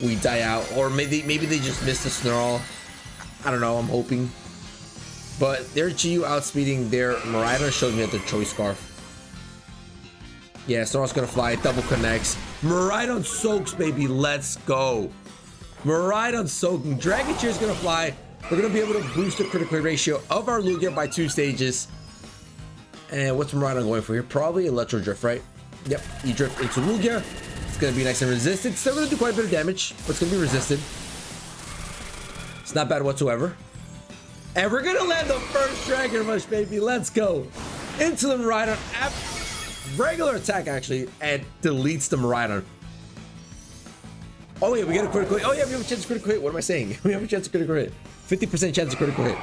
we die out, or maybe they just missed the snarl. I don't know, I'm hoping. But their GU outspeeding their Miraidon showed me at the Choice Scarf. Yeah, Snarl's gonna fly, double connects. Miraidon soaks, baby, let's go. Miraidon soaking. Dragon Cheer's gonna fly. We're gonna be able to boost the critical hit ratio of our Lugia by 2 stages. And what's Miraidon going for here? Probably Electro Drift, right? Yep, you drift into Lugia. It's gonna be nice and resisted. Still gonna do quite a bit of damage, but it's gonna be resisted. It's not bad whatsoever. And we're gonna land the first Dragon Rush, baby. Let's go. Into the Miraidon. Regular attack, actually, and deletes the Miraidon. Oh, yeah, we get a critical hit. Oh, yeah, we have a chance of critical hit. What am I saying? We have a chance of critical hit. 50% chance of critical hit.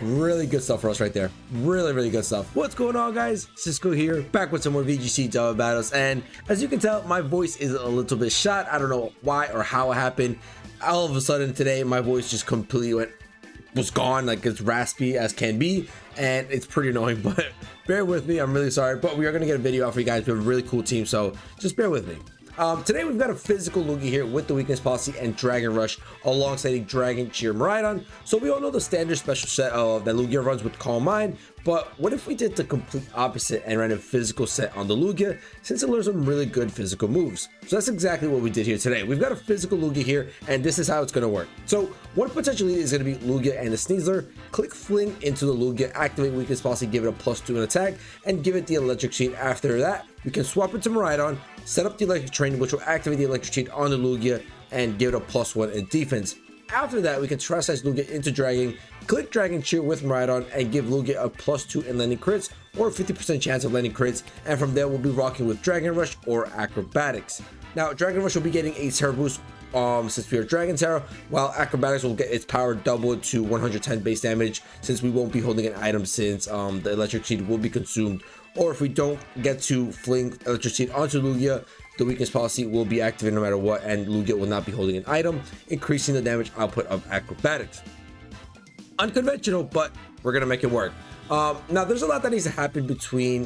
Really good stuff for us right there. Really, really good stuff. What's going on, guys? Cisco here, back with some more VGC Java battles. And as you can tell, my voice is a little bit shot. I don't know why or how it happened. All of a sudden today, my voice just completely was gone, like as raspy as can be, and it's pretty annoying, but bear with me. I'm really sorry, but we are going to get a video out for you guys. We have a really cool team, so just bear with me. Today we've got a physical Lugia here with the weakness policy and Dragon Rush alongside a Dragon Cheer Miraidon. So we all know the standard special set that Lugia runs with Calm Mind, but what if we did the complete opposite and ran a physical set on the Lugia, since it learns some really good physical moves? So that's exactly what we did here today. We've got a physical Lugia here, and this is how it's going to work. So one potential lead is going to be Lugia and the Sneasler. Click Fling into the Lugia, activate weakness policy, give it a +2 in attack, and give it the electric sheet. After that, we can swap it to Miraidon, set up the electric train, which will activate the electric sheet on the Lugia and give it a +1 in defense. After that, we can Terrestrialize Lugia into Dragon, click Dragon Cheer with Miraidon, and give Lugia a +2 in landing crits, or 50% chance of landing crits, and from there we'll be rocking with Dragon Rush or Acrobatics. Now, Dragon Rush will be getting a Terra boost since we are Dragon Terra, while Acrobatics will get its power doubled to 110 base damage, since we won't be holding an item, since the electric sheet will be consumed. Or if we don't get to fling electric sheet onto Lugia, the weakness policy will be activated no matter what, and Lugia will not be holding an item, increasing the damage output of Acrobatics. Unconventional, but we're gonna make it work. Now there's a lot that needs to happen between,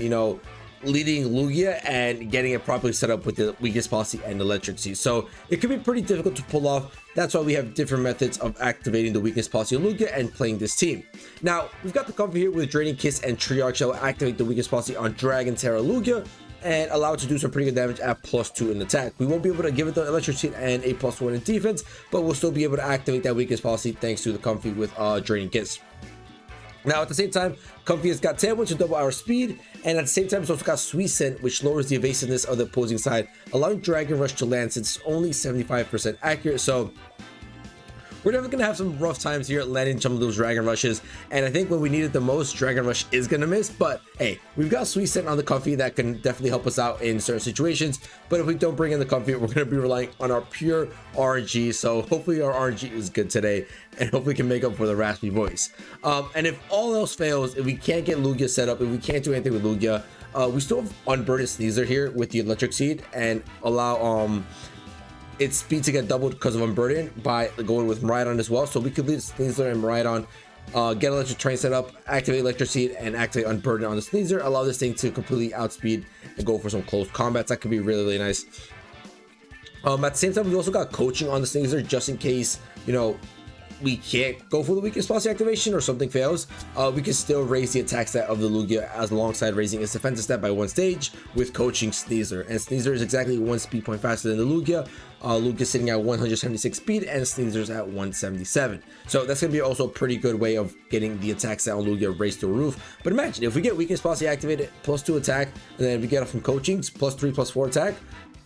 leading Lugia and getting it properly set up with the weakness policy and electric seed. So it could be pretty difficult to pull off. That's why we have different methods of activating the weakness policy on Lugia and playing this team. Now we've got the comfort here with Draining Kiss and Triarch that will activate the weakness policy on Dragon Terra Lugia and allow it to do some pretty good damage at +2 in attack. We won't be able to give it the electric seed and a +1 in defense, but we'll still be able to activate that weakness policy thanks to the comfy with Draining Kiss. Now, at the same time, Comfy has got Tailwind to double our speed, and at the same time, it's also got Sweet Scent, which lowers the evasiveness of the opposing side, allowing Dragon Rush to land since it's only 75% accurate. So we're definitely going to have some rough times here landing some of those Dragon Rushes, and I think when we need it the most, Dragon Rush is going to miss. But hey, we've got Sweet Scent on the Comfy that can definitely help us out in certain situations. But if we don't bring in the Comfy, we're going to be relying on our pure RNG. So hopefully our RNG is good today, and hopefully we can make up for the raspy voice. And if all else fails, if we can't get Lugia set up, if we can't do anything with Lugia, we still have Unburdened Sneasler here with the Electric Seed and allow its speed to get doubled because of Unburden by going with Miraidon as well. So we could leave Sneasler and Miraidon, get Electric Train set up, activate Electric Seed, and activate Unburden on the Sneasler. Allow this thing to completely outspeed and go for some close combats. That could be really, really nice. At the same time, we also got Coaching on the Sneasler just in case, we can't go for the weakness policy activation or something fails. We can still raise the attack stat of the Lugia as alongside raising its defensive stat by 1 stage with Coaching Sneasler. And Sneasler is exactly 1 speed point faster than the Lugia. Lugia sitting at 176 speed and Sneasler's at 177. So that's going to be also a pretty good way of getting the attack stat on Lugia raised to the roof. But imagine if we get weakness policy activated, +2 attack, and then we get it from Coaching's +3, +4 attack,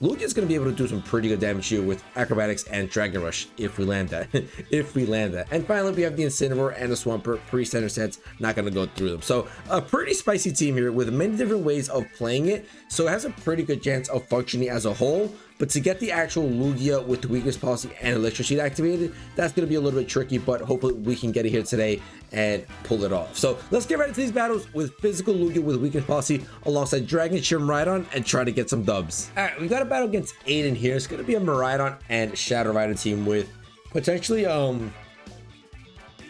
Lugia's going to be able to do some pretty good damage here with Acrobatics and Dragon Rush if we land that. If we land that. And finally, we have the Incineroar and the Swampert pre-standard sets. Not going to go through them. So a pretty spicy team here with many different ways of playing it. So it has a pretty good chance of functioning as a whole. But to get the actual Lugia with the weakness policy and electric sheet activated, that's going to be a little bit tricky, but hopefully we can get it here today and pull it off. So let's get right into these battles with physical Lugia with weakness policy alongside Dragon Cheer Miraidon and try to get some dubs. All right, we've got a battle against Aiden here. It's going to be a Miraidon and Shadow Rider team with potentially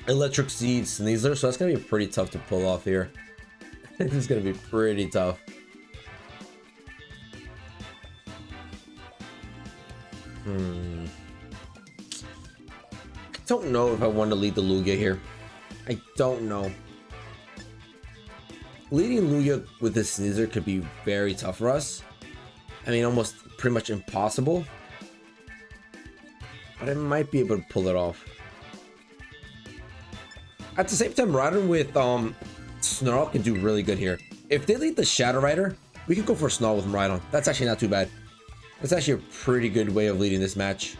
Electric Seed Sneasler, so that's going to be pretty tough to pull off here. This is going to be pretty tough. don't know if I want to lead the Lugia here. I don't know. Leading Lugia with this Sneasler could be very tough for us. I mean, almost pretty much impossible. But I might be able to pull it off. At the same time, Miraidon with Snarl can do really good here. If they lead the Shadow Rider, we can go for Snarl with Miraidon. That's actually not too bad. That's actually a pretty good way of leading this match.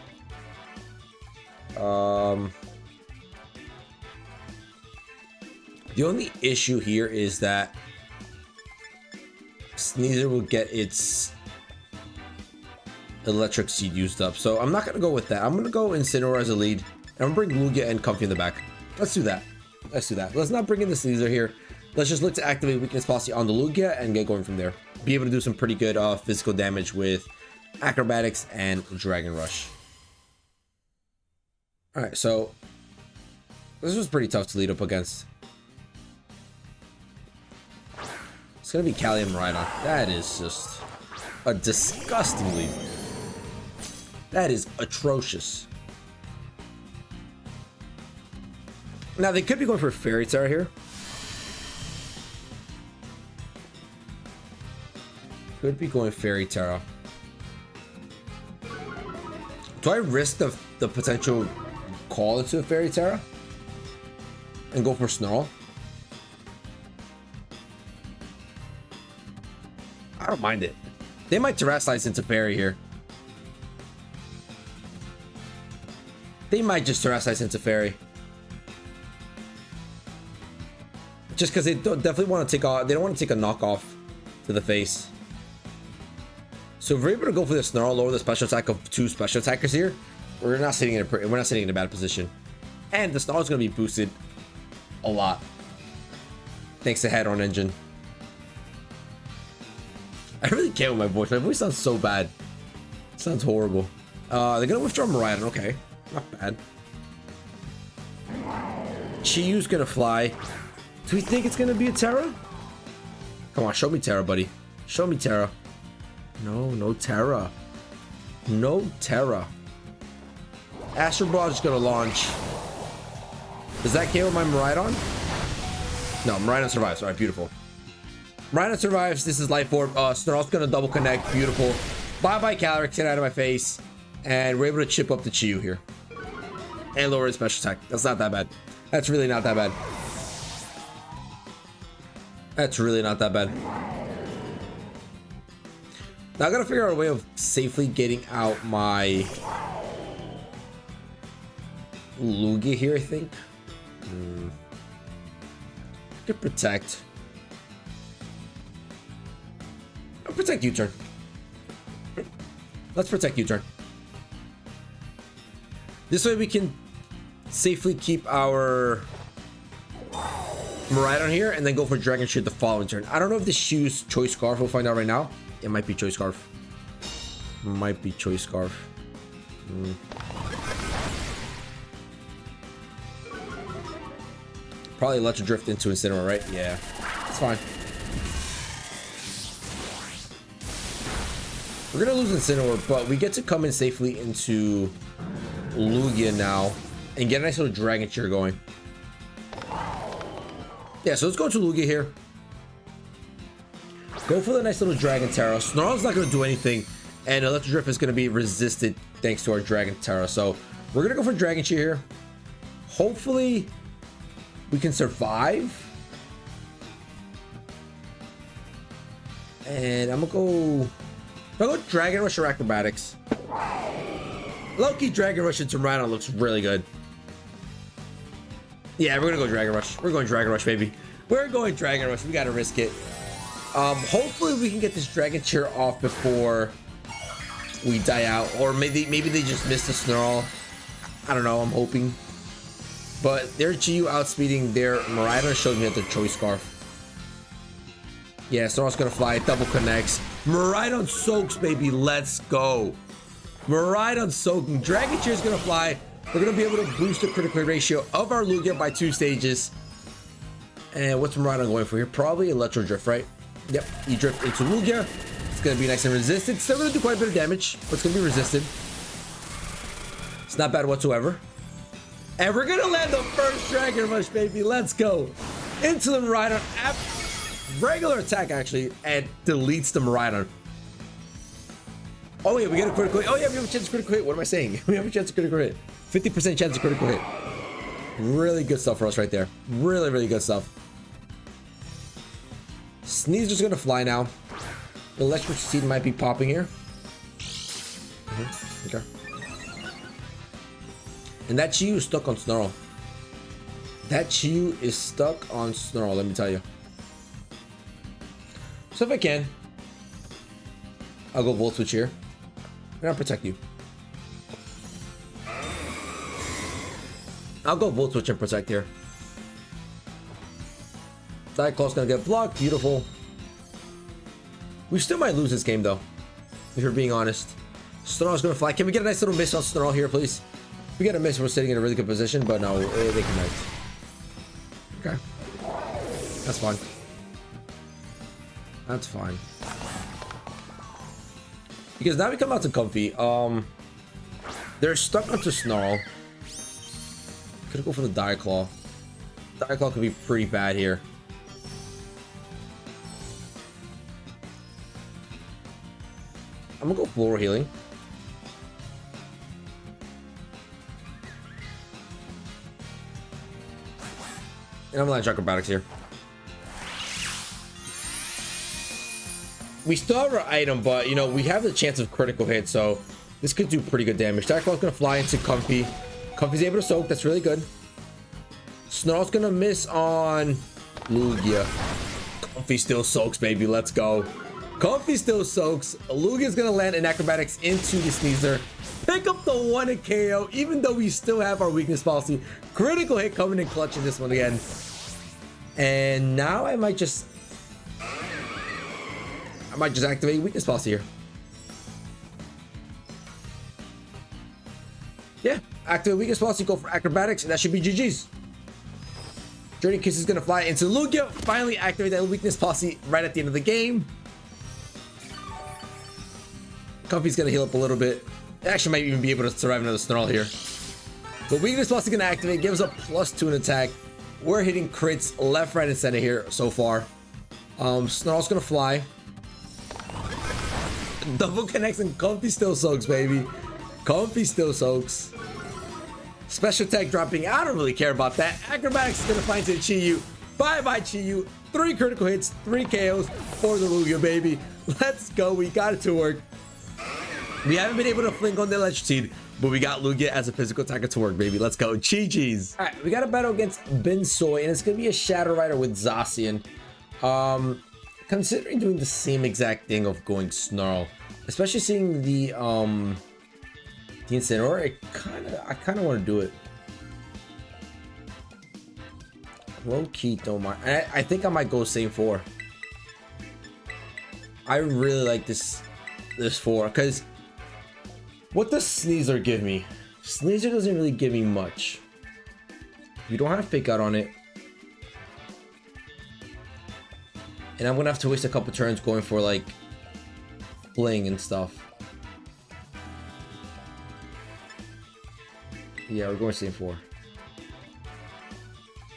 The only issue here is that Sneasler will get its Electric Seed used up. So I'm not going to go with that. I'm going to go Incineroar as a lead. And I'm going to bring Lugia and Comfy in the back. Let's do that. Let's do that. Let's not bring in the Sneasler here. Let's just look to activate Weakness Policy on the Lugia and get going from there. Be able to do some pretty good physical damage with Acrobatics and Dragon Rush. Alright, so this was pretty tough to lead up against. It's going to be Callie and Miraidon. That is just a disgusting lead. That is atrocious. Now, they could be going for Fairy Tera here. Could be going Fairy Tera. Do I risk the potential call into a Fairy Tera and go for Snarl? I don't mind it. They might Terrasilize into Fairy here. They might just Terrasilize into Fairy. Just because they definitely want to take off. They don't want to take a knockoff to the face. So if we're able to go for the Snarl, lower the special attack of 2 special attackers here, we're not sitting in a bad position. And the Snarl is going to be boosted a lot thanks to Head-On Engine. I really can't with my voice. My voice sounds so bad. It sounds horrible. They're gonna withdraw Miraidon. Okay, not bad. Chiyu's gonna fly. Do we think it's gonna be a Terra? Come on, show me Terra, buddy. Show me Terra. No, no Terra. No Terra. Astro Ball is gonna launch. Does that KO my Miraidon? No, Miraidon survives. All right, beautiful. Miraidon survives. This is Life Orb. Snarl's gonna double connect. Beautiful. Bye-bye, Calyrex. Get out of my face. And we're able to chip up the Chiyu here. And lower his special attack. That's not that bad. That's really not that bad. That's really not that bad. Now I gotta figure out a way of safely getting out my Lugia here, I think. Could protect. I'll protect U-turn. Let's protect U-turn. This way we can safely keep our Miraidon here and then go for Dragon Shield the following turn. I don't know if this Choose Choice Scarf. We'll find out right now. It might be Choice Scarf. Might be Choice Scarf. Probably Electro Drift into Incineroar, right? Yeah, it's fine. We're gonna lose Incineroar, but we get to come in safely into Lugia now and get a nice little Dragon Cheer going. Yeah, so let's go to Lugia here. Go for the nice little Dragon Tera. Snarl's not going to do anything, and Electro Drift is going to be resisted thanks to our Dragon Tera. So we're going to go for Dragon Cheer here. Hopefully, we can survive. And I'm going to go Dragon Rush or Acrobatics. Low-key Dragon Rush into Miraidon looks really good. Yeah, we're going to go Dragon Rush. We're going Dragon Rush, baby. We're going Dragon Rush. We got to risk it. Hopefully we can get this Dragon Cheer off before we die out, or maybe they just missed the Snarl. I don't know. I'm hoping, but their Chiyu outspeeding their Miraidon showed me at the Choice Scarf. Yeah, Snarl's gonna fly. Double connects. Miraidon soaks, baby. Let's go. Miraidon soaking. Dragon Cheer's gonna fly. We're gonna be able to boost the critical hit ratio of our Lugia by 2 stages. And what's Miraidon going for here? Probably Electro Drift, right? Yep, you drift into Lugia. It's gonna be nice and resisted. Still gonna do quite a bit of damage, but it's gonna be resisted. It's not bad whatsoever. And we're gonna land the first Dragon Rush, baby. Let's go. Into the Miraidon. Regular attack, actually, and deletes the Miraidon. Oh, yeah, we get a critical hit. Oh, yeah, we have a chance of critical hit. What am I saying? We have a chance of critical hit. 50% chance of critical hit. Really good stuff for us right there. Really, really good stuff. Sneezer's gonna fly now. Electric Seed might be popping here. Okay. And that Chi-Yu is stuck on Snarl. That Chi-Yu is stuck on Snarl, let me tell you. So if I can, I'll go Volt Switch here. And I'll protect you. I'll go Volt Switch and protect here. Cyclone's gonna get blocked. Beautiful. We still might lose this game though, if you're being honest. Snarl's gonna fly. Can we get a nice little miss on Snarl here, please? If we get a miss, we're sitting in a really good position, but no, they connect. Okay. That's fine. That's fine. Because now we come out to Comfy. They're stuck onto Snarl. Could go for the Die Claw. Die Claw could be pretty bad here. I'm gonna go Floral Healing. And I'm gonna land Acrobatics here. We still have our item, but you know, we have the chance of critical hit, so this could do pretty good damage. Die Claw's gonna fly into Comfy. Comfy's able to soak, that's really good. Snarl's gonna miss on Lugia. Comfy still soaks, baby, let's go. Comfy still soaks. Lugia's gonna land an Acrobatics into the Sneezer. Pick up the 1 and KO, even though we still have our weakness policy. Critical hit coming in clutch in this one again. And now I might just activate weakness policy here. Yeah, activate weakness policy, go for Acrobatics, and that should be GG's. Journey Kiss is gonna fly into Lugia. Finally activate that weakness policy right at the end of the game. Comfy's gonna heal up a little bit. Actually might even be able to survive another Snarl here. But weakness policy gonna activate, gives us a +2 in attack. We're hitting crits left, right, and center here so far. Snarl's gonna fly. Double connects and Comfy still soaks, baby. Comfy still soaks. Special attack dropping. I don't really care about that. Acrobatics is gonna fly into Chi-Yu. Bye-bye Chi-Yu. 3 critical hits, 3 KOs for the Lugia, baby. Let's go. We got it to work. We haven't been able to fling on the Electric Seed, but we got Lugia as a physical attacker to work, baby. Let's go. GG's. All right, we got a battle against Binsoy, and it's going to be a Shadow Rider with Zacian. Considering doing the same exact thing of going Snarl, especially seeing the Incineroar, I kind of want to do it. Low key, don't mind. I think I might go same 4. I really like this 4 because what does Sneezer give me? Sneezer doesn't really give me much. You don't have Fake Out on it. And I'm gonna have to waste a couple turns going for like Fling and stuff. Yeah, we're going same 4.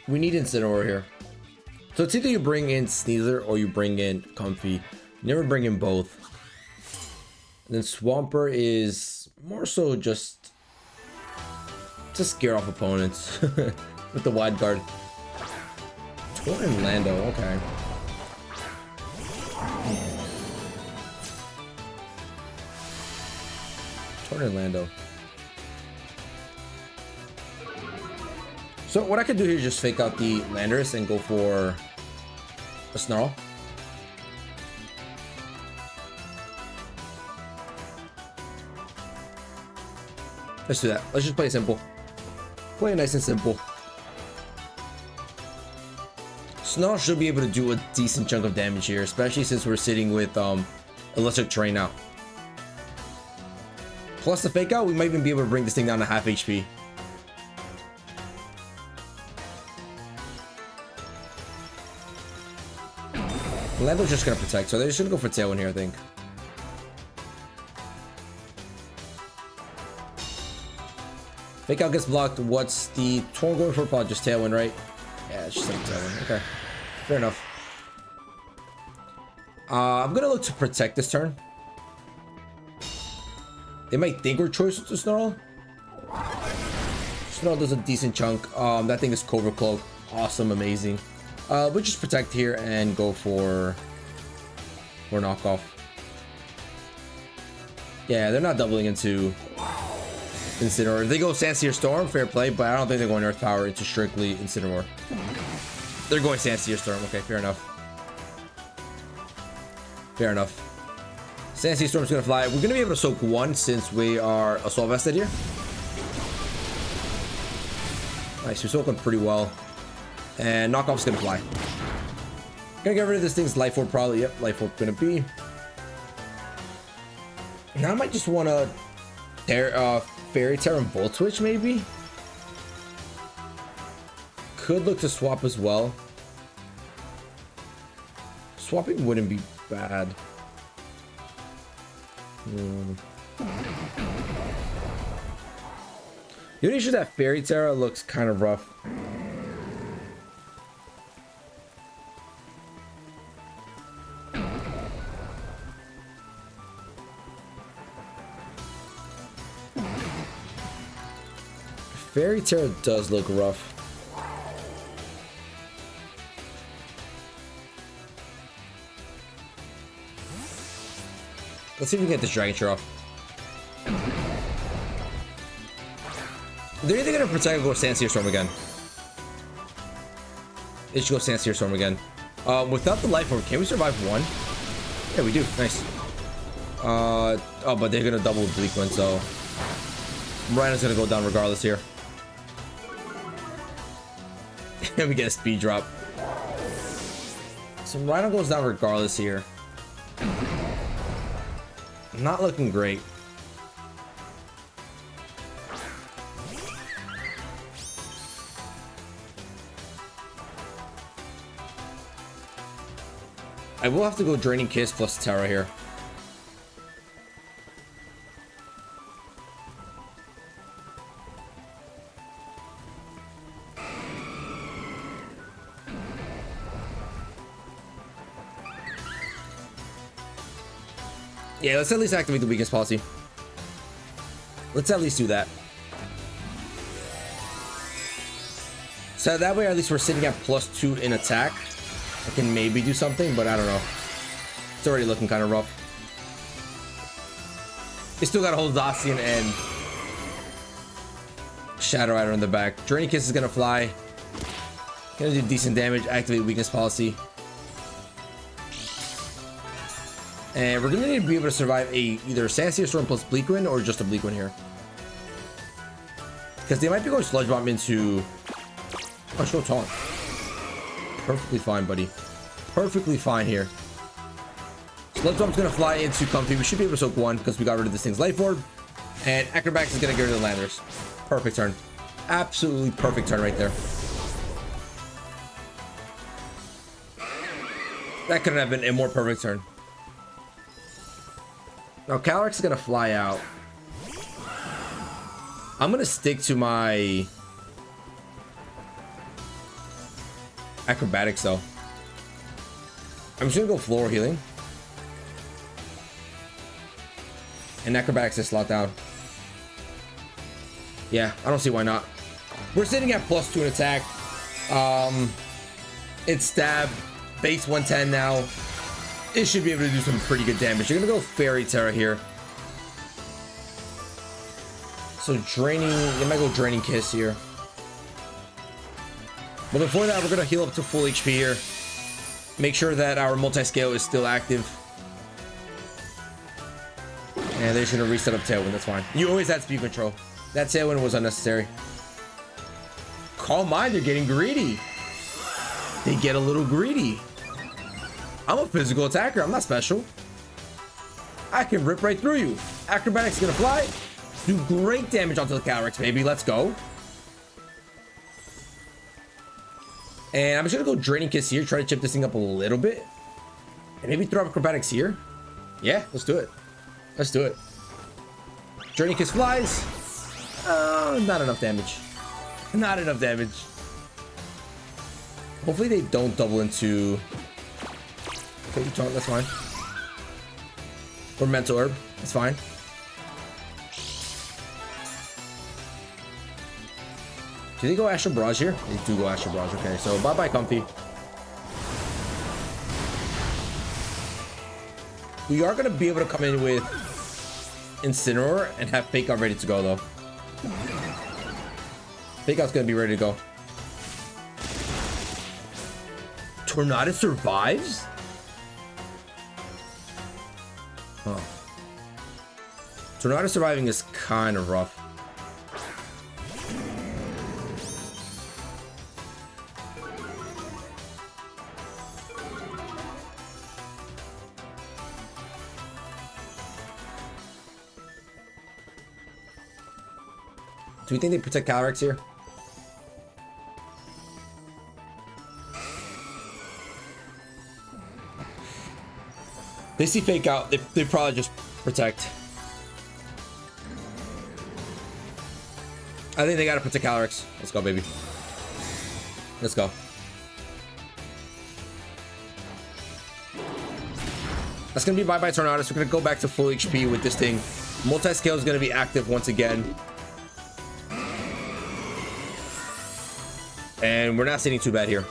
We need Incineroar here. So it's either you bring in Sneezer or you bring in Comfy. Never bring in both. And then Swampert is more so just to scare off opponents with the wide guard. Torn and Lando, okay. Torn and Lando. So what I could do here is just fake out the Landorus and go for a Snarl. Let's do that. Let's just play it simple. Play it nice and simple. Snarl should be able to do a decent chunk of damage here, especially since we're sitting with Electric Terrain now. Plus the Fake Out, we might even be able to bring this thing down to half HP. Lando's just gonna protect, so they're just gonna go for Tailwind here, I think. Fake out gets blocked. What's the Torn going for? Probably just Tailwind, right? Yeah, it's just like Tailwind. Okay, fair enough. I'm gonna look to protect this turn. They might think we're choice to Snarl. Snarl does a decent chunk. That thing is Cobra Cloak. Awesome, amazing. We'll just protect here and go for knockoff. Yeah, they're not doubling into Incineroar. If they go Sandsear Storm, fair play, but I don't think they're going Earth Power into strictly Incineroar. They're going Sandsear Storm. Okay, fair enough. Fair enough. Sandsear Storm's gonna fly. We're gonna be able to soak one since we are Assault Vested here. Nice, we're soaking pretty well. And Knockoff's gonna fly. Gonna get rid of this thing's Life Orb probably. Yep, Life Orb gonna be. Now I might just wanna Fairy Tera and Volt Switch maybe. Could look to swap as well. Swapping wouldn't be bad. The only issue that Fairy Tera looks kind of rough. Fairy Tera does look rough. Let's see if we can get this Dragon Chair off. They're either gonna protect or go Sandsear Storm again. They should go Sandsear Storm again. Without the Life Orb, can we survive one? Yeah, we do. Nice. Oh, but they're gonna double Bleak Wind, so Rhino's gonna go down regardless here. And we get a speed drop. So Rhino goes down regardless here. Not looking great. I will have to go Draining Kiss plus Terra here. Yeah, let's at least activate the weakness policy. Let's at least do that. So that way at least we're sitting at +2 in attack. I can maybe do something, but I don't know. It's already looking kind of rough. They still got to hold Zacian and Shadow Rider in the back. Draining Kiss is going to fly. Gonna do decent damage. Activate weakness policy. And we're gonna need to be able to survive either Sandsear Storm plus Bleak Wind or just a Bleak Wind here. Because they might be going Sludge Bomb into... Oh, show Taunt. Perfectly fine, buddy. Perfectly fine here. Sludge Bomb's gonna fly into Comfy. We should be able to soak one because we got rid of this thing's Life Orb. And Acrobatics is gonna get rid of the Landers. Perfect turn. Absolutely perfect turn right there. That couldn't have been a more perfect turn. Now Calyrex is gonna fly out. I'm gonna stick to my Acrobatics though. I'm just gonna go Floor Healing. And Acrobatics is slot down. Yeah, I don't see why not. We're sitting at +2 in attack. It's stab, base 110 now. It should be able to do some pretty good damage. You're gonna go Fairy Tera here. So draining, you might go Draining Kiss here. But before that, we're gonna heal up to full HP here. Make sure that our multi-scale is still active. And they're just gonna reset up Tailwind, that's fine. You always had speed control. That Tailwind was unnecessary. Calm Mind, they're getting greedy. They get a little greedy. I'm a physical attacker, I'm not special. I can rip right through you. Acrobatics is gonna fly. Do great damage onto the Calyrex, baby, let's go. And I'm just gonna go Draining Kiss here, try to chip this thing up a little bit. And maybe throw up Acrobatics here. Yeah, let's do it. Let's do it. Draining Kiss flies. Not enough damage. Not enough damage. Hopefully they don't double into... Okay, that's fine. Or mental herb. That's fine. Do they go Astral Barrage here? They do go Astral Barrage. Okay, so bye-bye, Comfy. We are going to be able to come in with Incineroar and have Fake Out ready to go, though. Fake Out's going to be ready to go. Tornado survives? Huh. Tornado surviving is kind of rough. Do we think they protect Calyrex here? They see Fake Out. They probably just protect. I think they gotta protect Calyrex. Let's go, baby. Let's go. That's gonna be bye-bye Tornadus. We're gonna go back to full HP with this thing. Multi-scale is gonna be active once again. And we're not sitting too bad here.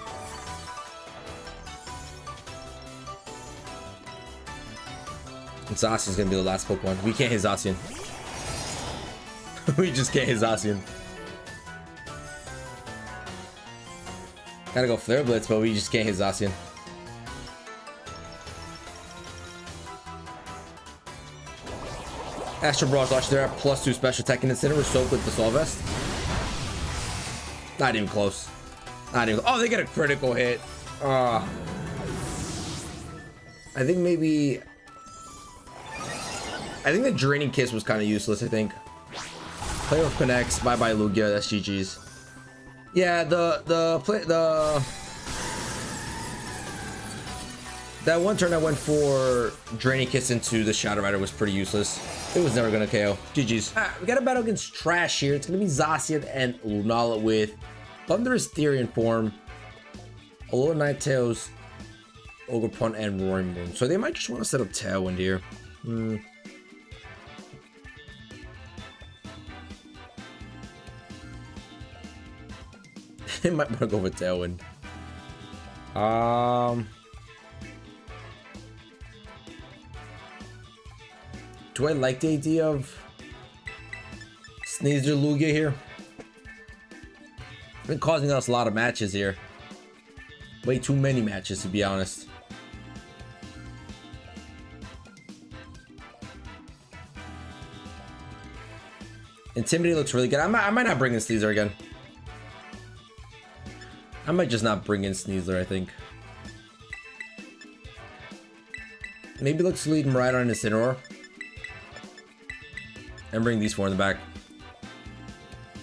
Zacian's gonna be the last Pokemon. We can't hit Zacian. We just can't hit Zacian. Gotta go Flare Blitz, but we just can't hit Zacian. Astral Barrage Launch there at +2 special attack, and Incineroar soak with the Soul Vest. Not even close. Not even. Oh, they get a critical hit. I think maybe. I think the Draining Kiss was kind of useless. I think. Player of connects. Bye bye Lugia. That's GG's. Yeah, that one turn I went for Draining Kiss into the Shadow Rider was pretty useless. It was never gonna KO. GG's. We got a battle against Trash here. It's gonna be Zacian and Lunala with Thunderous Theory in form, Alola Ninetales, Ogerpon, and Roaring Moon. So they might just want to set up Tailwind here. They might want to go with Tailwind. Do I like the idea of Sneasler Lugia here? Been causing us a lot of matches here. Way too many matches, to be honest. Intimidate looks really good. I might not bring in Sneasler again. I might just not bring in Sneasler, I think. Maybe let's lead him right on Incineroar. And bring these four in the back.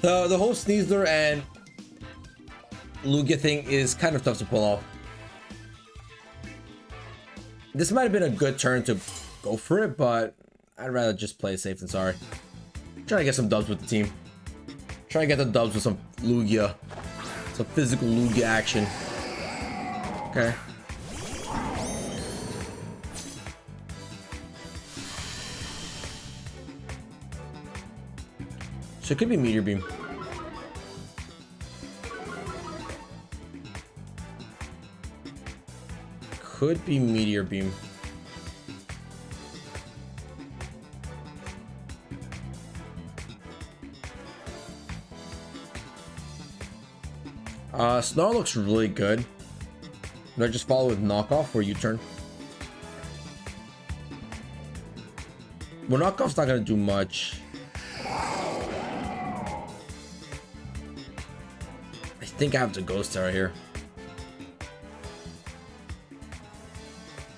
The whole Sneasler and Lugia thing is kind of tough to pull off. This might have been a good turn to go for it, but I'd rather just play it safe than sorry. Trying to get some dubs with the team. Trying to get the dubs with some Lugia. Some physical Lugia action. Okay. So it could be Meteor Beam. Could be Meteor Beam. Snarl looks really good. Do I just follow with Knockoff or U-turn? Well, Knockoff's not gonna do much. I think I have to Ghost Terra here.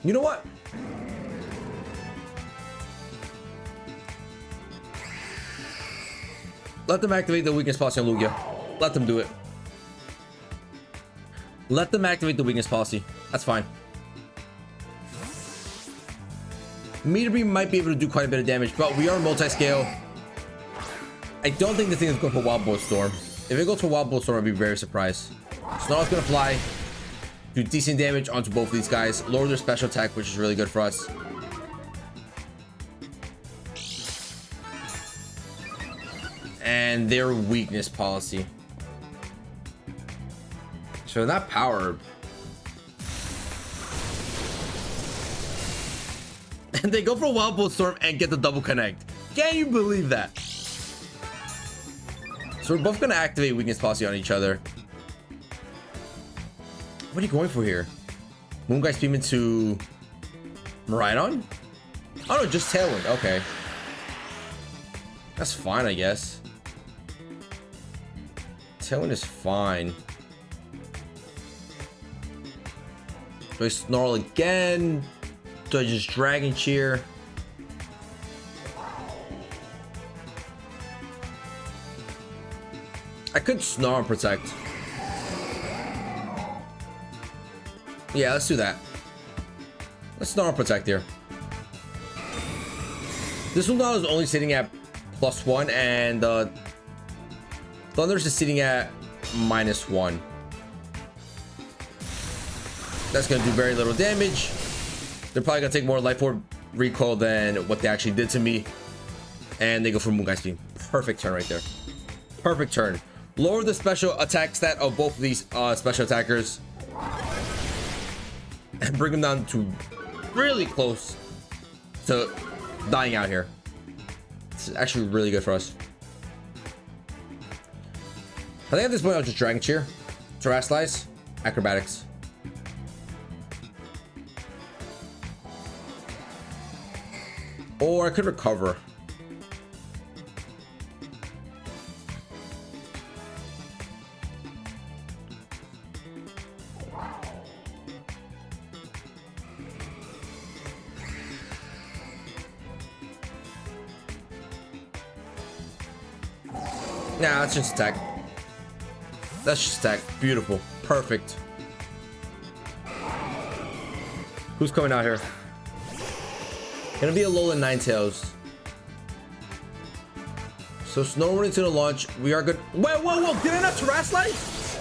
You know what? Let them activate the weakness policy on Lugia. Let them do it. Let them activate the weakness policy. That's fine. Meteor Beam might be able to do quite a bit of damage, but we are multi-scale. I don't think the thing is going for Wild Bolt Storm. If it goes for Wild Bolt Storm, I'd be very surprised. Snarl's gonna fly, do decent damage onto both of these guys, lower their special attack, which is really good for us. And their weakness policy. So they're not powered. And they go for Wild Bolt Storm and get the double connect. Can you believe that? So we're both gonna activate weakness policy on each other. What are you going for here? Moongeist beam into Maridon? Oh no, just Tailwind. Okay. That's fine, I guess. Tailwind is fine. Do I Snarl again? Do I just Dragon Cheer? I could Snarl and Protect. Yeah, let's do that. Let's Snarl and Protect here. This one now is only sitting at +1, and Thunder's is sitting at -1. That's gonna do very little damage. They're probably gonna take more Life Orb recoil than what they actually did to me. And they go for Moongeist Beam. Perfect turn right there. Perfect turn. Lower the special attack stat of both of these special attackers. And bring them down to really close to dying out here. This is actually really good for us. I think at this point I'll just Dragon Cheer, Terrasilize, Acrobatics. Or I could recover. Nah, that's just attack. That's just attack. Beautiful. Perfect. Who's coming out here? Gonna be a Alolan Ninetales. So Snow running to the launch. We are good. Whoa, whoa, whoa! Did I not Terrasilize?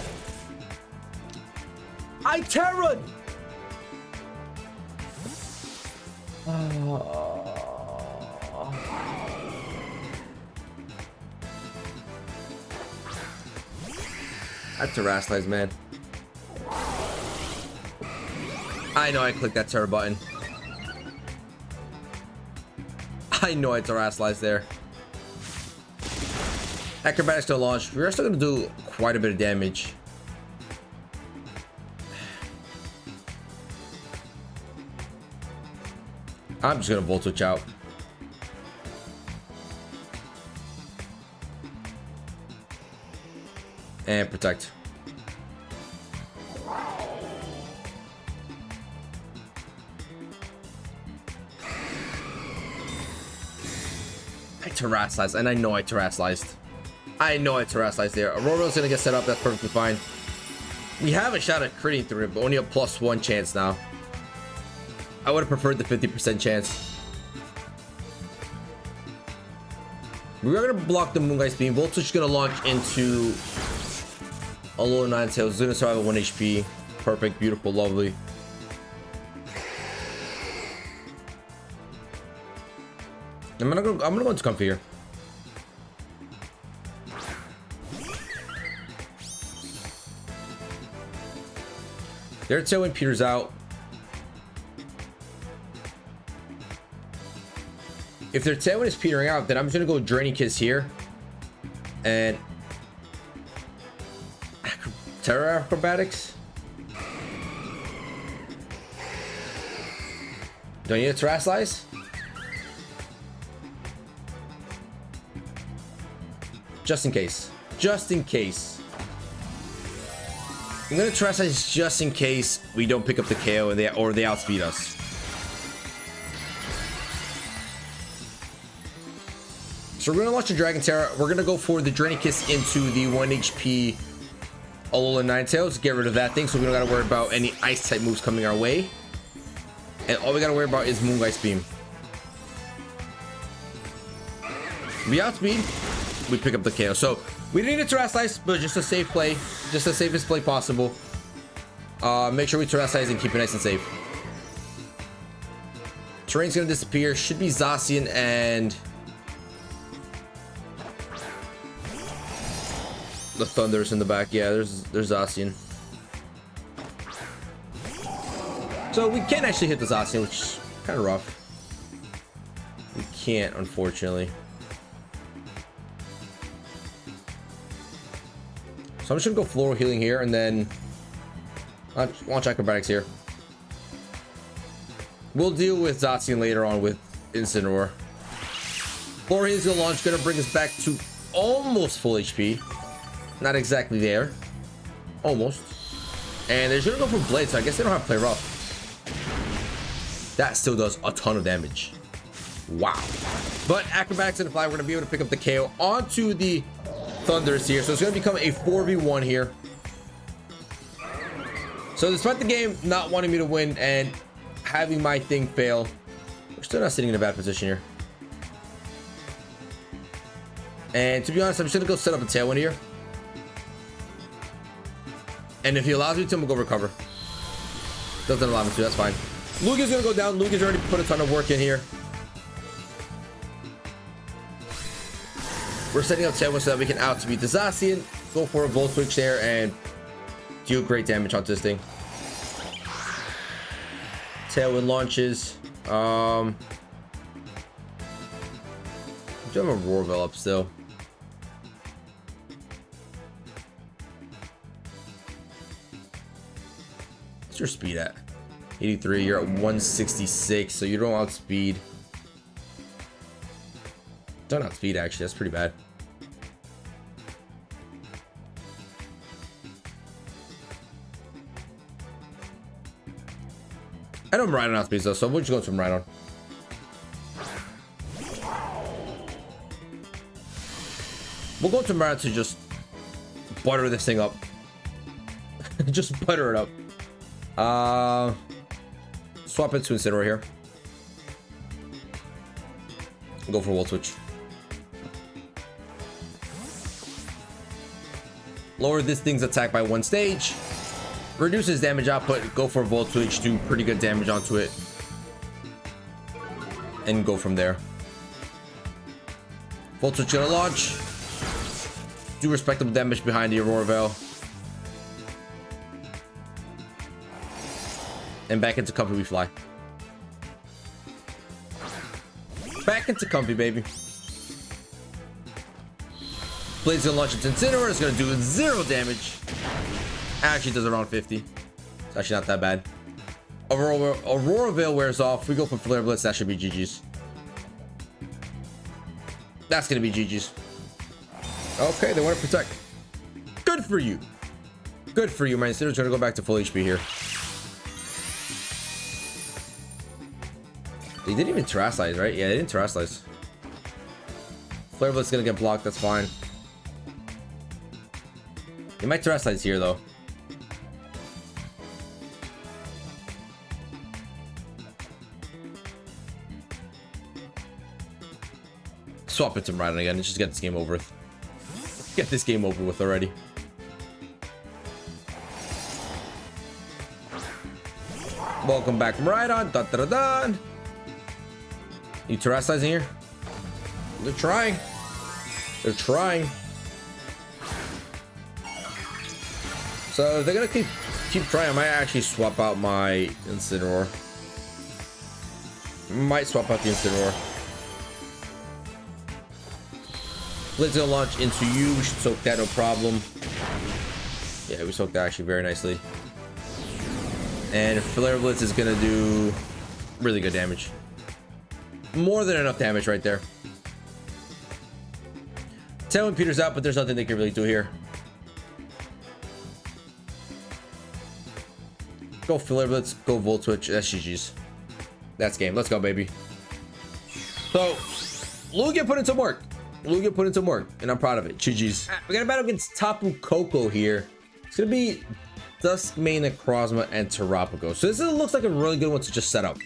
I Terra'd! I Terrasilize, man. I know I clicked that Terra button. I know I Terrasilize there. Acrobatics to launch. We're still gonna do quite a bit of damage. I'm just gonna Volt Switch out. And Protect. I Terrasilize, and I know I Terrasilize. I know I Terrasilize there. Aurora's gonna get set up. That's perfectly fine. We have a shot at critting through it, but only a +1 chance now. I would have preferred the 50% chance. We are gonna block the Moongeist Beam. Volt Switch is gonna launch into Alolan Ninetales. It's gonna survive at 1 HP. Perfect, beautiful, lovely. I'm gonna go into Comfy here. Their Tailwind peters out. If their Tailwind is petering out, then I'm just gonna go Draining Kiss here. And Terra Acrobatics. Do I need a Terrasilize? Just in case. Just in case. I'm gonna Terrasilize just in case we don't pick up the KO and they outspeed us. So we're gonna launch the Dragon Terra. We're gonna go for the Draining Kiss into the 1 HP Alolan Ninetales. Get rid of that thing so we don't gotta worry about any ice type moves coming our way. And all we gotta worry about is Moongeist Beam. We outspeed. we pick up the KO. So we didn't get Terrasilize, but just a safe play, just the safest play possible. Make sure we Terrasilize and keep it nice and safe. Terrain's gonna disappear. Should be Zacian and the Thunder's in the back. Yeah, there's Zacian. So we can't actually hit the Zacian, which is kind of rough. We can't, unfortunately. So I'm just gonna go floral healing here, and then launch acrobatics here. We'll deal with Zacian later on with Incineroar. Floral healing's gonna launch, gonna bring us back to almost full HP. Not exactly there, almost. And they're gonna go for Blade, so I guess they don't have Play Rough. That still does a ton of damage. Wow. But acrobatics in the fly, we're gonna be able to pick up the KO onto the Thunders here. So it's gonna become a 4v1 here. So despite the game not wanting me to win and having my thing fail, we're still not sitting in a bad position here. And to be honest, I'm just gonna go set up a Tailwind here. And if he allows me to, I'm gonna go recover. Doesn't allow me to, that's fine. Lugia's gonna go down. Lugia's already put a ton of work in here. We're setting up Tailwind so that we can outspeed the Zacian, go for a Volt Switch there, and deal great damage onto this thing. Tailwind launches. Do have a Roarvel up still. What's your speed at? 83. You're at 166, so you don't outspeed. Don't outspeed, actually. That's pretty bad. I know Miraidon outspeeds though, so we'll just go to Miraidon. We'll go to Miraidon to just butter this thing up. Just butter it up. Swap it to Incineroar here. Go for Volt Switch. Lower this thing's attack by 1 stage. Reduces damage output. Go for Volt Switch. Do pretty good damage onto it. And go from there. Volt Switch gonna launch. Do respectable damage behind the Aurora Veil. And back into comfy we fly. Back into comfy, baby. Blade's gonna launch into Incineroar. It's gonna do 0 damage. Actually does around 50. It's actually not that bad. Aurora Veil wears off. We go for Flare Blitz. That should be GG's. That's gonna be GG's. Okay, they want to protect. Good for you. Good for you. My Incineroar's gonna go back to full HP here. They didn't even Terrasilize, right? Yeah, they didn't Terrasilize. Flare Blitz is gonna get blocked. That's fine. They might Terrasilize here though. Swap it to Miraidon again and just get this game over with. Get this game over with already. Welcome back, Miraidon. Dun, dun, dun, dun. You Terrasizing here? They're trying. They're trying. So they're gonna keep trying. I might actually swap out my Incineroar. Might swap out the Incineroar. Blitz gonna launch into you. We should soak that, no problem. Yeah, we soaked that actually very nicely. And Flare Blitz is gonna do really good damage. More than enough damage right there. Tailwind peters out, but there's nothing they can really do here. Go Flare Blitz, go Volt Switch. That's GG's. That's game. Let's go, baby. So, Lugia put in some work. Lugia put in some work, and I'm proud of it. GG's. We're gonna battle against Tapu Koko here. It's gonna be Duskmane, Necrozma, and Terrapico. So this looks like a really good one to just set up.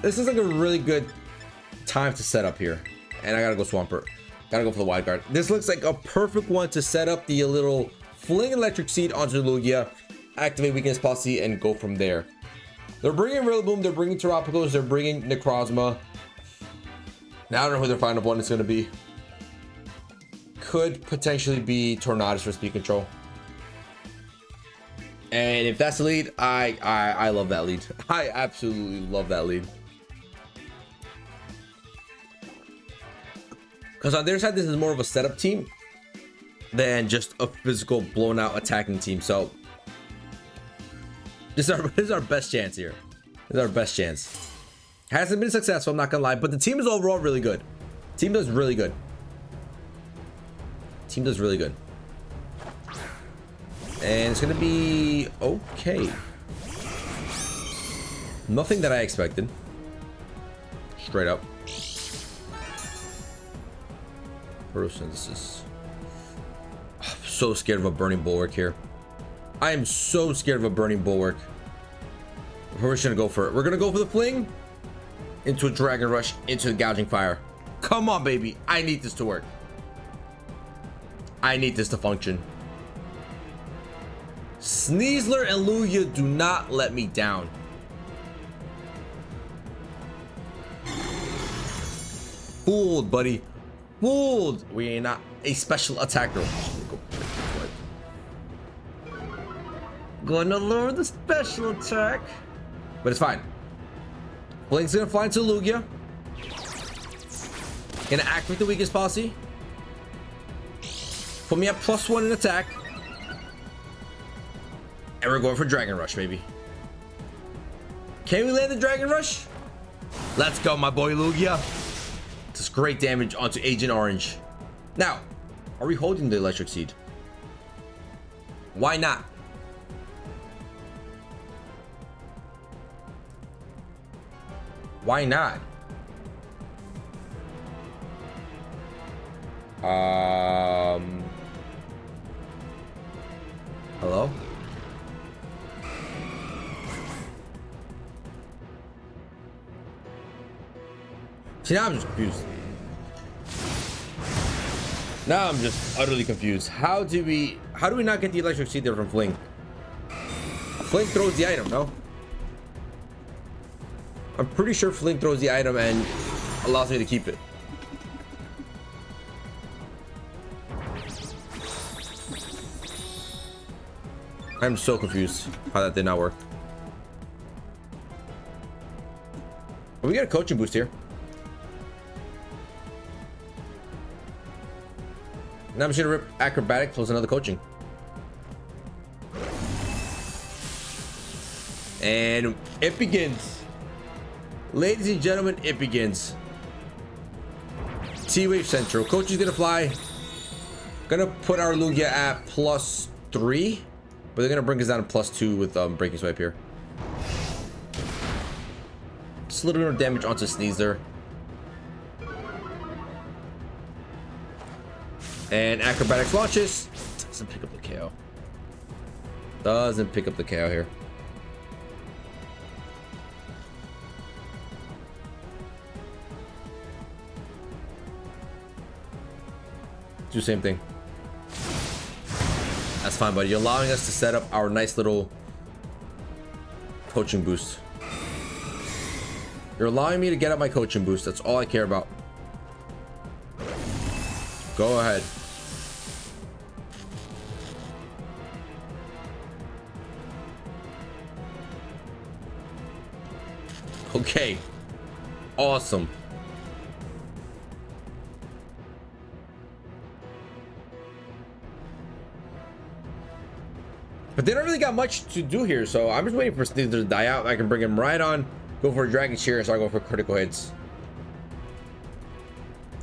This is like a really good time to set up here. And I gotta go Swampert. Gotta go for the wide guard. This looks like a perfect one to set up the little fling electric seed onto Lugia, activate weakness policy, and go from there. They're bringing Rillaboom, they're bringing Terapagos, they're bringing Necrozma. Now I don't know who their final one is going to be. Could potentially be Tornadus for speed control. And if that's the lead, I love that lead. I absolutely love that lead. Because on their side, this is more of a setup team than just a physical blown out attacking team. So this is our best chance here. This is our best chance. Hasn't been successful, I'm not gonna lie, but the team is overall really good. Team does really good. Team does really good. And it's gonna be okay. Nothing that I expected. Straight up. Photosynthesis. I'm so scared of a burning bulwark here. I am so scared of a burning bulwark. We're just gonna go for it. We're gonna go for the fling. Into a dragon rush, into the gouging fire. Come on, baby. I need this to work. I need this to function. Sneasler and Lugia do not let me down. Fooled, buddy. Fooled. We are not a special attacker. Gonna lower the special attack. But it's fine. Blink's gonna fly into Lugia. Gonna activate the weakest policy. Put me at +1 in attack. And we're going for Dragon Rush, baby. Can we land the Dragon Rush? Let's go, my boy Lugia. This is great damage onto Agent Orange. Now, are we holding the Electric Seed? Why not? Why not? Hello? See, now I'm just confused. Now I'm just utterly confused. How do we not get the Electric Seed there from Fling? Fling throws the item, no? I'm pretty sure Fling throws the item and allows me to keep it. I'm so confused how that did not work. We got a coaching boost here. Now I'm just gonna rip acrobatic, close another coaching. And it begins. Ladies and gentlemen, it begins. T-Wave Central. Coach is gonna fly. Gonna put our Lugia at +3. But they're gonna bring us down to +2 with Breaking Swipe here. Just a little bit more damage onto Sneasler. And Acrobatics launches. Doesn't pick up the KO. Doesn't pick up the KO here. Do the same thing. That's fine, buddy. You're allowing us to set up our nice little coaching boost. You're allowing me to get up my coaching boost. That's all I care about. Go ahead. Okay. Awesome. But they don't really got much to do here, so I'm just waiting for Sneasler to die out. I can bring him right on, go for a Dragon Cheer, so I go for critical hits.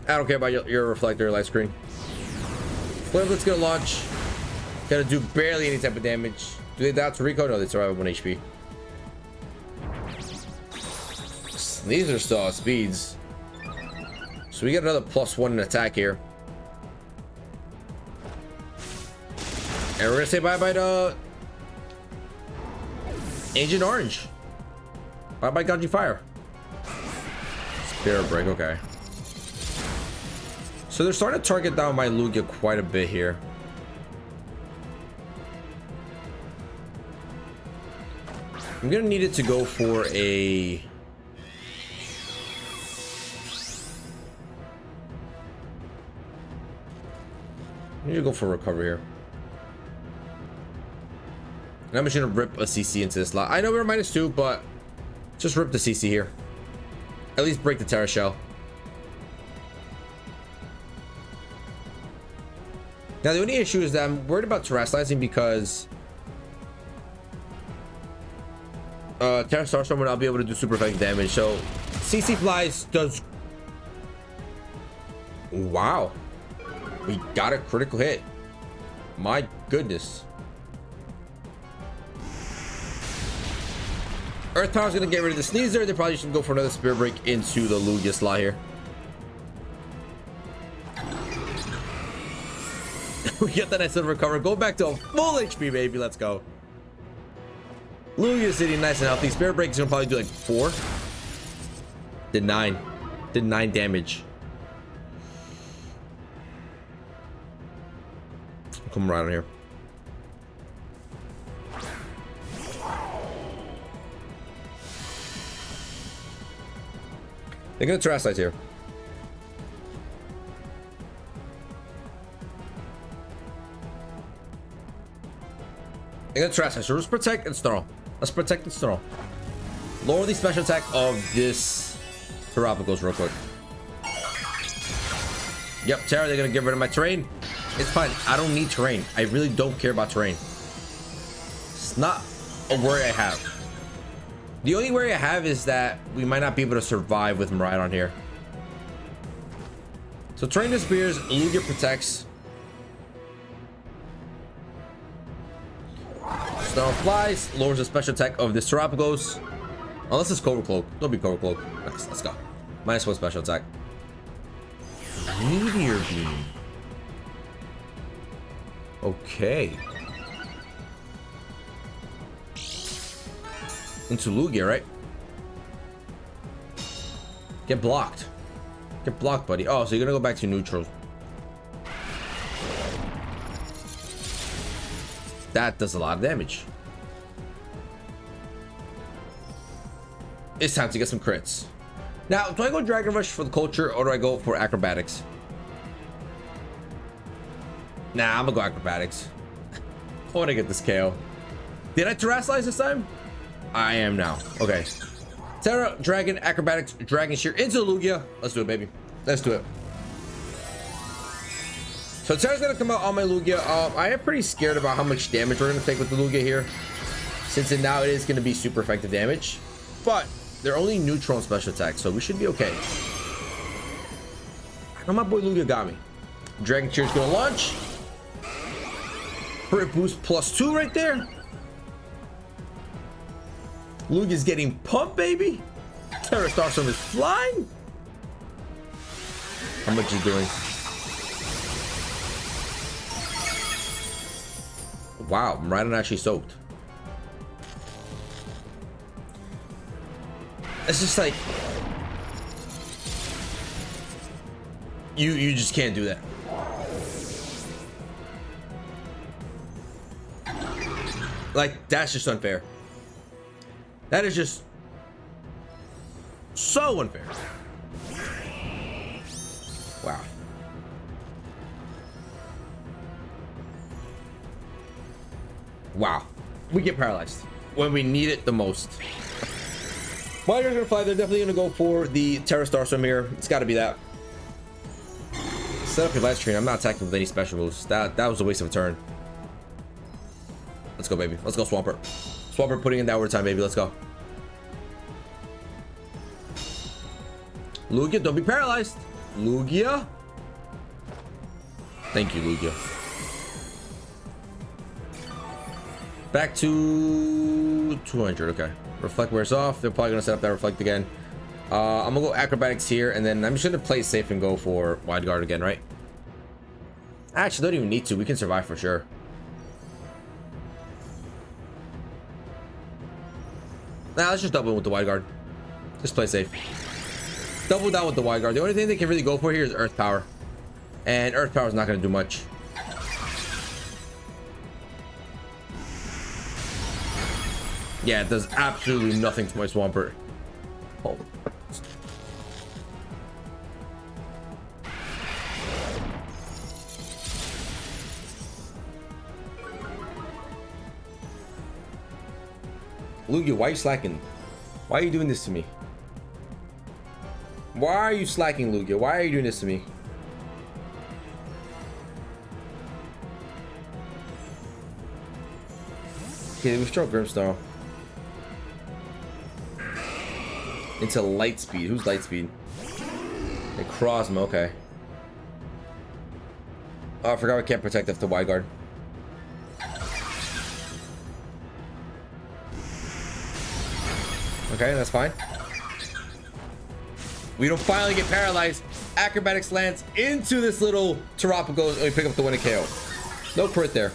I don't care about your reflector light screen. Flareblit's gonna launch. Gonna do barely any type of damage. Do they die to Rico? No, they survive at 1 HP. These are still speeds. So we get another +1 in attack here. And we're gonna say bye-bye to Agent Orange. Bye-bye Gouging Fire. Spirit Break, okay. So they're starting to target down my Lugia quite a bit here. I'm gonna need it to go for a... I need to go for a recovery here. And I'm just gonna rip a CC into this slot. I know we're -2, but just rip the CC here. At least break the Terra Shell. Now the only issue is that I'm worried about terrestrializing because Terra Starstorm will not be able to do super effective damage. So CC Flies does... Wow. We got a critical hit. My goodness. Earth Power's gonna get rid of the Sneezer. They probably should go for another Spirit Break into the Lugia slot here. We get that nice little recover. Go back to a full HP, baby. Let's go. Lugia sitting nice and healthy. Spirit Break is gonna probably do like 4. Did 9. Did 9 damage. Come right on here. They're gonna terrestrialize here. They're gonna terrestrialize. So let's protect and snarl. Let's protect and snarl. Lower the special attack of this Terrapagos real quick. Yep, Terra, they're gonna get rid of my terrain. It's fine. I don't need terrain. I really don't care about terrain. It's not a worry I have. The only worry I have is that we might not be able to survive with Miraidon here. So terrain disappears, Lugia protects. Snarl flies, lowers the special attack of this Terrapagos. Unless it's Cobra Cloak. Don't be Cobra Cloak. Nice, let's go. -1 special attack. Meteor Beam. Okay. Into Lugia, right? Get blocked. Get blocked, buddy. Oh, so you're gonna go back to neutral. That does a lot of damage. It's time to get some crits. Now, do I go Dragon Rush for the culture or do I go for acrobatics? Nah, I'm gonna go acrobatics. I wanna get this KO. Did I terrestrialize this time? I am now. Okay. Terra, Dragon, Acrobatics, Dragon Shear into Lugia. Let's do it, baby. Let's do it. So Terra's gonna come out on my Lugia. I am pretty scared about how much damage we're gonna take with the Lugia here, since now it is gonna be super effective damage. But they're only neutral on special attack, so we should be okay. I know my boy Lugia got me. Dragon Shear's gonna launch. Crit boost +2 right there. Lugia's getting pumped, baby. Terra Starstorm is flying. How much is doing? Wow, Miraidon actually soaked. It's just like you just can't do that. Like, that's just unfair. That is just so unfair. Wow. Wow. We get paralyzed when we need it the most. While you're gonna fly, they're definitely gonna go for the Terra Starstorm here. It's gotta be that. Set up your live stream. I'm not attacking with any special moves. That was a waste of a turn. Let's go, baby. Let's go, Swampert. Swampert putting in that overtime, baby. Let's go. Lugia, don't be paralyzed. Lugia. Thank you, Lugia. Back to 200. Okay. Reflect wears off. They're probably going to set up that Reflect again. I'm going to go Acrobatics here, and then I'm just going to play safe and go for Wide Guard again, right? Actually, don't even need to. We can survive for sure. Nah, let's just double with the Wide Guard. Just play safe. Double down with the Wide Guard. The only thing they can really go for here is Earth Power. And Earth Power is not going to do much. Yeah, it does absolutely nothing to my Swampert. Oh. Lugia, why are you slacking? Why are you doing this to me? Why are you slacking, Lugia? Why are you doing this to me? Okay, we throw Grimstar into light speed. Who's light speed? A Crosmo, okay. Oh, I forgot we can't protect after Wide Guard. Okay, that's fine. We don't finally get paralyzed. Acrobatics lands into this little Terrapago and we pick up the 1 KO. No crit there.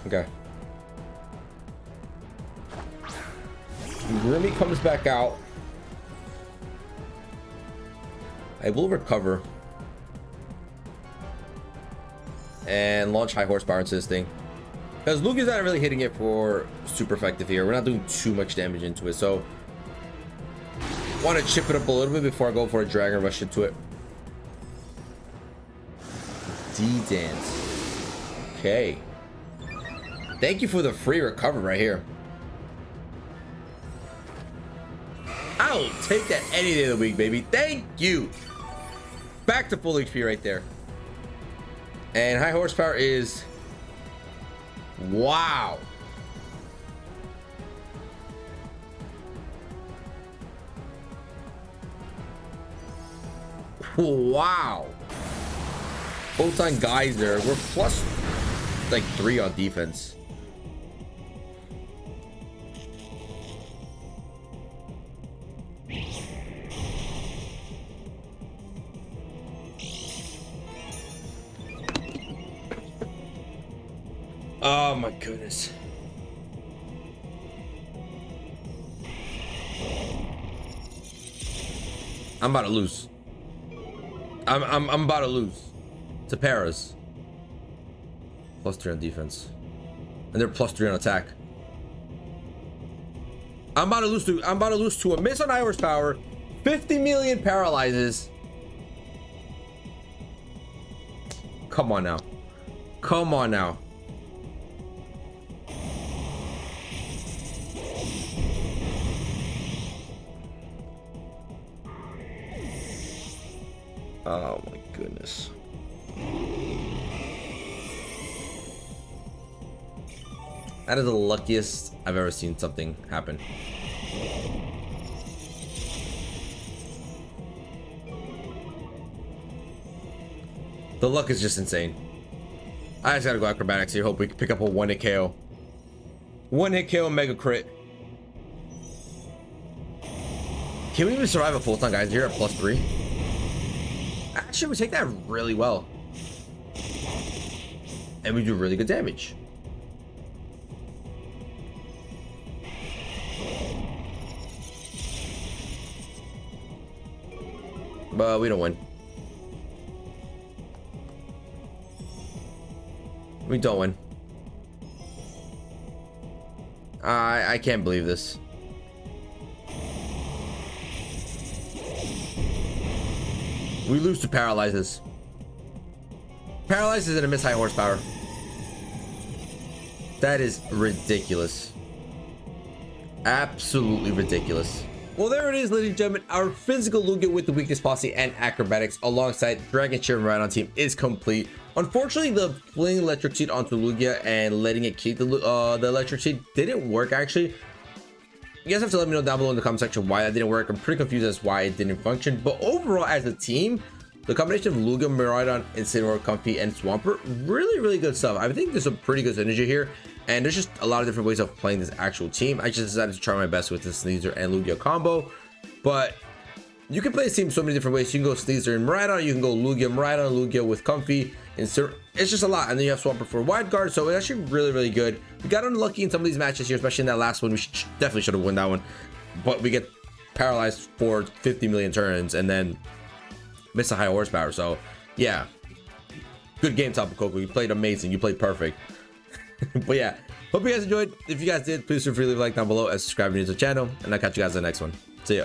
Okay. Grimmy comes back out. I will recover. And launch high horsepower into this thing. Because Lugia's not really hitting it for super effective here. We're not doing too much damage into it. So, want to chip it up a little bit before I go for a Dragon Rush into it. D-Dance. Okay. Thank you for the free recover right here. I'll take that any day of the week, baby. Thank you. Back to full HP right there. And high horsepower is... Wow. Wow. Photon Geyser. We're plus like 3 on defense. Oh my goodness. I'm about to lose. I'm about to lose to Paras. Plus 3 on defense. And they're plus 3 on attack. I'm about to lose to a miss on Irish power. 50 million paralyzes. Come on now. Come on now. Oh my goodness. That is the luckiest I've ever seen something happen. The luck is just insane. I just gotta go acrobatics here. Hope we can pick up a 1-hit KO. 1-hit KO mega crit. Can we even survive a full-time guys here at plus 3? Actually, we take that really well. And we do really good damage. But we don't win. We don't win. I can't believe this. We lose to Paralyzes. Paralyzes and a miss high horsepower. That is ridiculous. Absolutely ridiculous. Well, there it is, ladies and gentlemen. Our physical Lugia with the weakness posse and acrobatics alongside Dragon Cheer and Rhydon team is complete. Unfortunately, the flinging electric seed onto Lugia and letting it keep the electric seed didn't work actually. You guys have to let me know down below in the comment section why that didn't work. I'm pretty confused as why it didn't function. But overall, as a team, the combination of Lugia, Miraidon, Incineroar, Comfey, and Swampert, really good stuff. I think there's some pretty good synergy here. And there's just a lot of different ways of playing this actual team. I just decided to try my best with the Sneasel and Lugia combo. But you can play this team so many different ways. You can go Sneasel and Miraidon. You can go Lugia, Miraidon, Lugia with Comfey. It's just a lot. And then you have Swampert for wide guard. So it's actually really good. We got unlucky in some of these matches here, especially in that last one. We definitely should have won that one. but we get paralyzed for 50 million turns and then miss a high horsepower. So yeah, good game, Tapu Koko. You played amazing. You played perfect. But yeah, hope you guys enjoyed. If you guys did, please feel free to leave a like down below and subscribe to the channel, and I'll catch you guys in the next one. See ya.